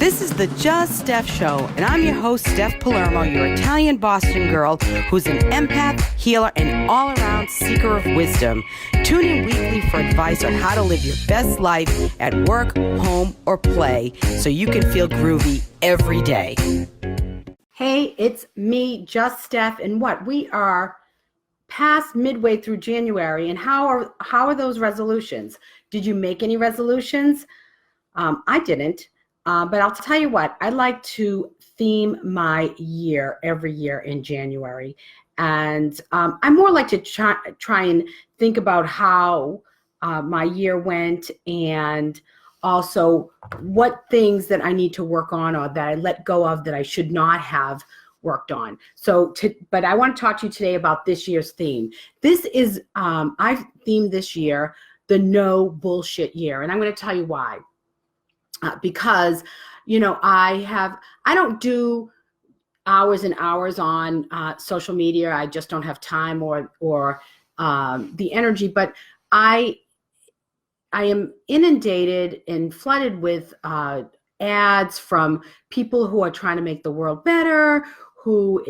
This is the Just Steph Show, and I'm your host, Steph Palermo, your Italian Boston girl who's an empath, healer, and all-around seeker of wisdom. Tune in weekly for advice on how to live your best life at work, home, or play so you can feel groovy every day. Hey, it's me, Just Steph, and we are past midway through January, and how are those resolutions? Did you make any resolutions? I didn't. But I'll tell you what, I like to theme my year every year in January. And I more like to try and think about how my year went, and also what things that I need to work on or that I let go of that I should not have worked on. But I want to talk to you today about this year's theme. This is, I've themed this year the No Bullshit year. And I'm going to tell you why. Because, I don't do hours and hours on social media. I just don't have time or the energy. But I am inundated and flooded with ads from people who are trying to make the world better, who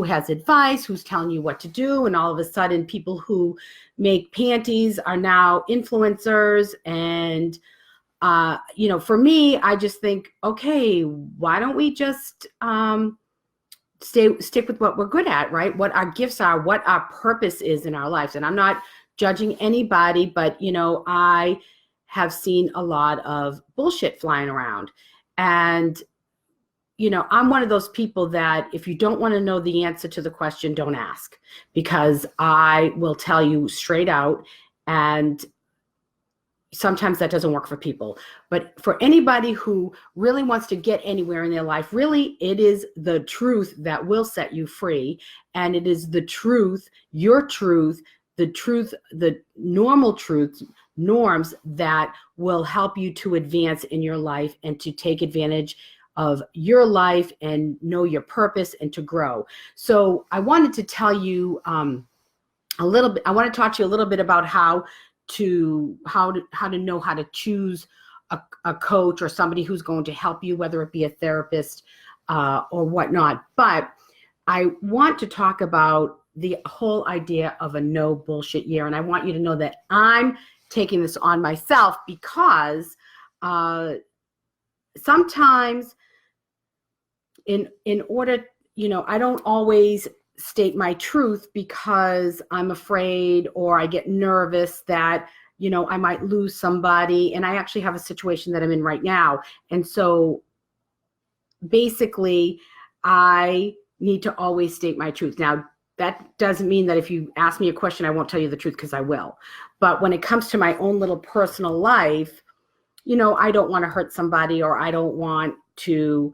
has advice, who's telling you what to do, and all of a sudden, people who make panties are now influencers. And for me, I just think, okay, why don't we just stick with what we're good at, right? What our gifts are, what our purpose is in our lives. And I'm not judging anybody, but, I have seen a lot of bullshit flying around. And, I'm one of those people that if you don't want to know the answer to the question, don't ask, because I will tell you straight out. And sometimes that doesn't work for people. But for anybody who really wants to get anywhere in their life, really, it is the truth that will set you free. And it is the truth, your truth, the normal truth, norms that will help you to advance in your life and to take advantage of your life and know your purpose and to grow. So I wanted to tell you a little bit, I want to talk to you a little bit about how to know how to choose a coach or somebody who's going to help you, whether it be a therapist or whatnot. But I want to talk about the whole idea of a no bullshit year. And I want you to know that I'm taking this on myself because sometimes in order, I don't always state my truth because I'm afraid or I get nervous that, I might lose somebody. And I actually have a situation that I'm in right now. And so basically I need to always state my truth. Now, that doesn't mean that if you ask me a question, I won't tell you the truth, because I will. But when it comes to my own little personal life, I don't want to hurt somebody, or I don't want to,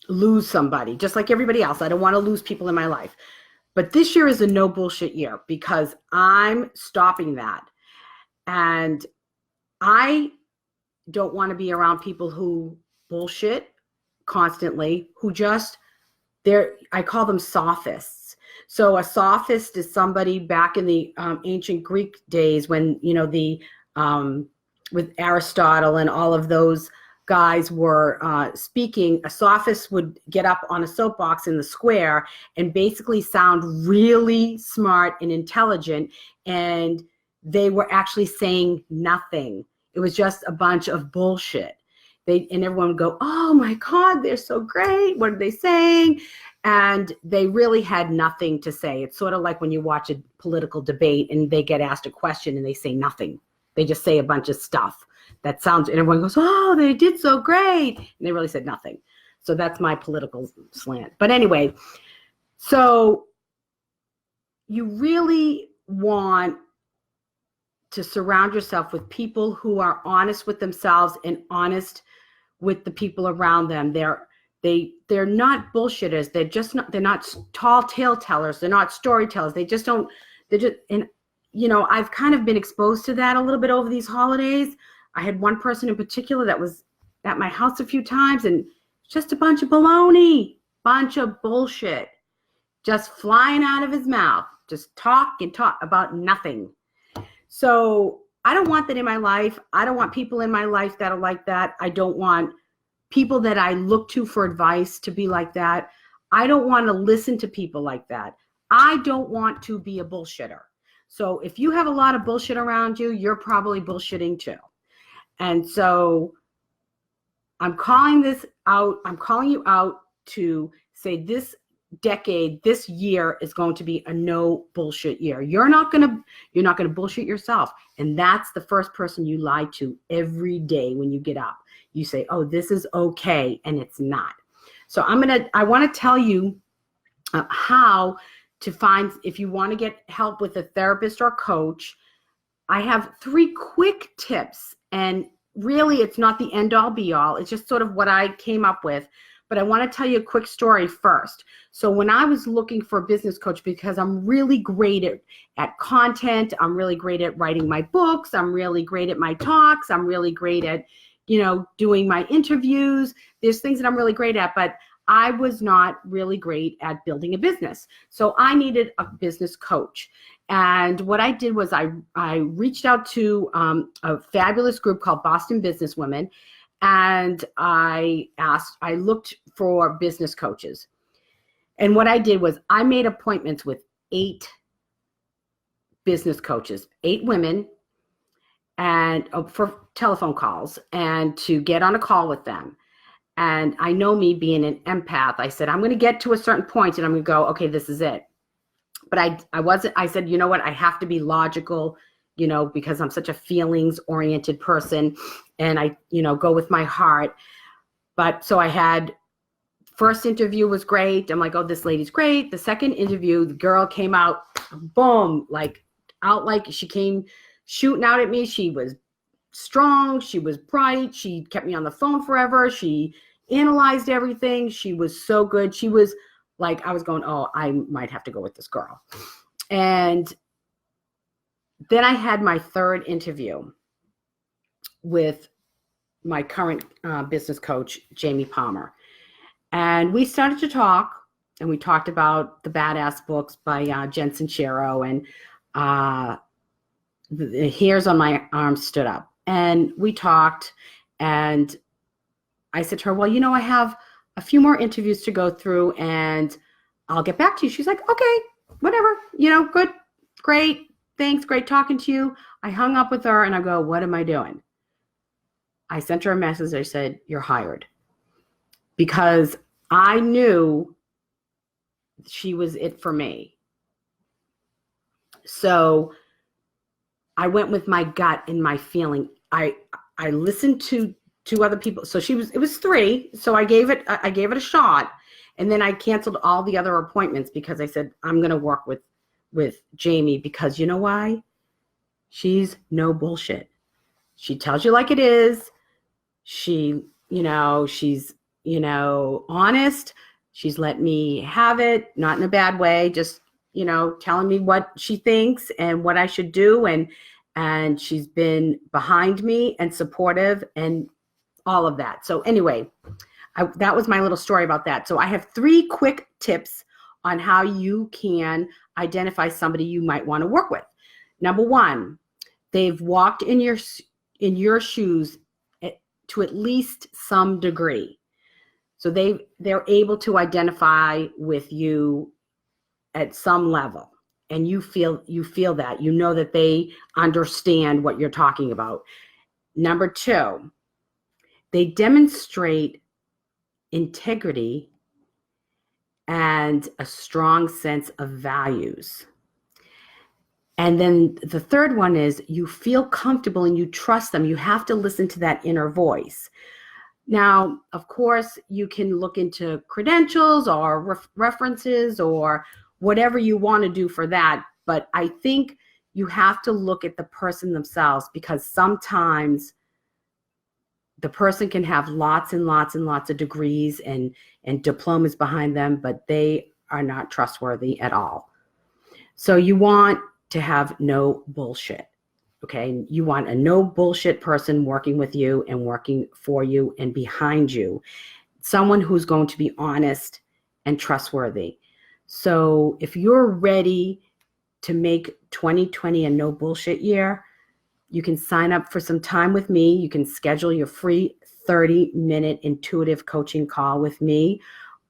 lose somebody, just like everybody else. I don't want to lose people in my life. But this year is a no bullshit year because I'm stopping that. And I don't want to be around people who bullshit constantly, who I call them sophists. So a sophist is somebody back in the ancient Greek days when, with Aristotle and all of those guys were speaking. A sophist would get up on a soapbox in the square and basically sound really smart and intelligent, and they were actually saying nothing. It was just a bunch of bullshit. And everyone would go, oh my God, they're so great. What are they saying? And they really had nothing to say. It's sort of like when you watch a political debate and they get asked a question and they say nothing. They just say a bunch of stuff that sounds, and everyone goes, oh, they did so great. And they really said nothing. So that's my political slant. But anyway, so you really want to surround yourself with people who are honest with themselves and honest with the people around them. They're not bullshitters. They're not tall tale tellers. They're not storytellers. I've kind of been exposed to that a little bit over these holidays. I had one person in particular that was at my house a few times, and just a bunch of baloney, bunch of bullshit, just flying out of his mouth, just talk and talk about nothing. So I don't want that in my life. I don't want people in my life that are like that. I don't want people that I look to for advice to be like that. I don't want to listen to people like that. I don't want to be a bullshitter. So if you have a lot of bullshit around you, you're probably bullshitting too. And so I'm calling this out. I'm calling you out to say this decade, this year is going to be a no bullshit year. You're not going to bullshit yourself. And that's the first person you lie to every day when you get up. You say, oh, this is okay. And it's not. So I want to tell you how to find, if you want to get help with a therapist or coach. I have 3 quick tips, and really it's not the end all be all. It's just sort of what I came up with. But I want to tell you a quick story first. So when I was looking for a business coach, because I'm really great at content, I'm really great at writing my books, I'm really great at my talks, I'm really great at, doing my interviews. There's things that I'm really great at, but I was not really great at building a business. So I needed a business coach. And what I did was I reached out to a fabulous group called Boston Businesswomen. And I looked for business coaches. And what I did was I made appointments with 8 business coaches, 8 women, and for telephone calls and to get on a call with them. And I know me being an empath, I said, I'm going to get to a certain point and I'm going to go, okay, this is it. But I said, you know what? I have to be logical, because I'm such a feelings oriented person and I, go with my heart. But so I had, first interview was great. I'm like, oh, this lady's great. The second interview, the girl came out, boom, like she came shooting out at me. She was strong. She was bright. She kept me on the phone forever. She analyzed everything. She was so good. She was like, I was going, oh, I might have to go with this girl. And then I had my third interview with my current business coach, Jamie Palmer. And we started to talk, and we talked about the Badass books by Jen Sincero, and the hairs on my arms stood up. And we talked, and I said to her, well, I have a few more interviews to go through, and I'll get back to you. She's like, okay, whatever, good, great. Thanks, great talking to you. I hung up with her and I go, what am I doing? I sent her a message. I said, you're hired. Because I knew she was it for me. So I went with my gut and my feeling. I listened to 2 other people. So it was 3. So I gave it a shot. And then I canceled all the other appointments because I said, I'm going to work with Jamie, because you know why? She's no bullshit. She tells you like it is. She, she's, honest. She's let me have it, not in a bad way, just, telling me what she thinks and what I should do. And she's been behind me and supportive and all of that. So anyway, that was my little story about that. So I have 3 quick tips on how you can identify somebody you might want to work with. Number 1, they've walked in your shoes to at least some degree. So they're able to identify with you at some level, and you feel that, that they understand what you're talking about. Number 2, they demonstrate integrity and a strong sense of values. And then the third one is you feel comfortable and you trust them. You have to listen to that inner voice. Now, of course, you can look into credentials or references or whatever you want to do for that. But I think you have to look at the person themselves, because sometimes the person can have lots and lots and lots of degrees and diplomas behind them, but they are not trustworthy at all. So you want to have no bullshit, okay? You want a no bullshit person working with you and working for you and behind you. Someone who's going to be honest and trustworthy. So if you're ready to make 2020 a no bullshit year, You can sign up for some time with me. You can schedule your free 30-minute intuitive coaching call with me.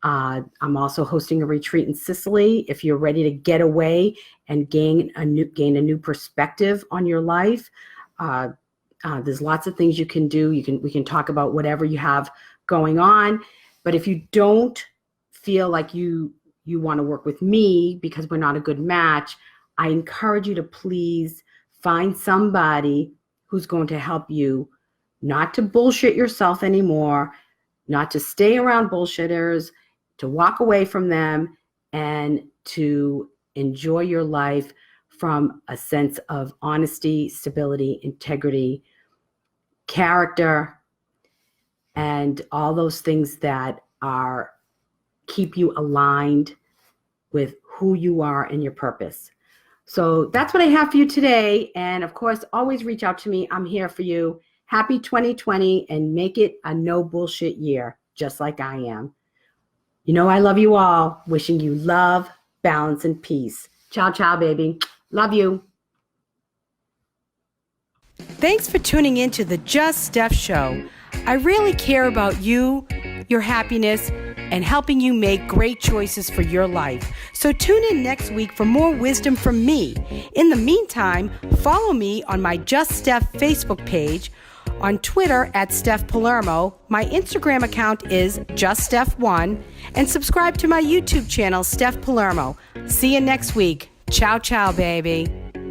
I'm also hosting a retreat in Sicily. If you're ready to get away and gain a new perspective on your life, there's lots of things you can do. We can talk about whatever you have going on. But if you don't feel like you want to work with me because we're not a good match, I encourage you to please find somebody who's going to help you not to bullshit yourself anymore, not to stay around bullshitters, to walk away from them, and to enjoy your life from a sense of honesty, stability, integrity, character, and all those things that keep you aligned with who you are and your purpose. So that's what I have for you today. And of course, always reach out to me. I'm here for you. Happy 2020 and make it a no bullshit year, just like I am. You know, I love you all. Wishing you love, balance, and peace. Ciao, ciao, baby. Love you. Thanks for tuning in to the Just Steph Show. I really care about you, your happiness, and helping you make great choices for your life. So tune in next week for more wisdom from me. In the meantime, follow me on my Just Steph Facebook page, on Twitter at Steph Palermo. My Instagram account is JustSteph1, and subscribe to my YouTube channel, Steph Palermo. See you next week. Ciao, ciao, baby.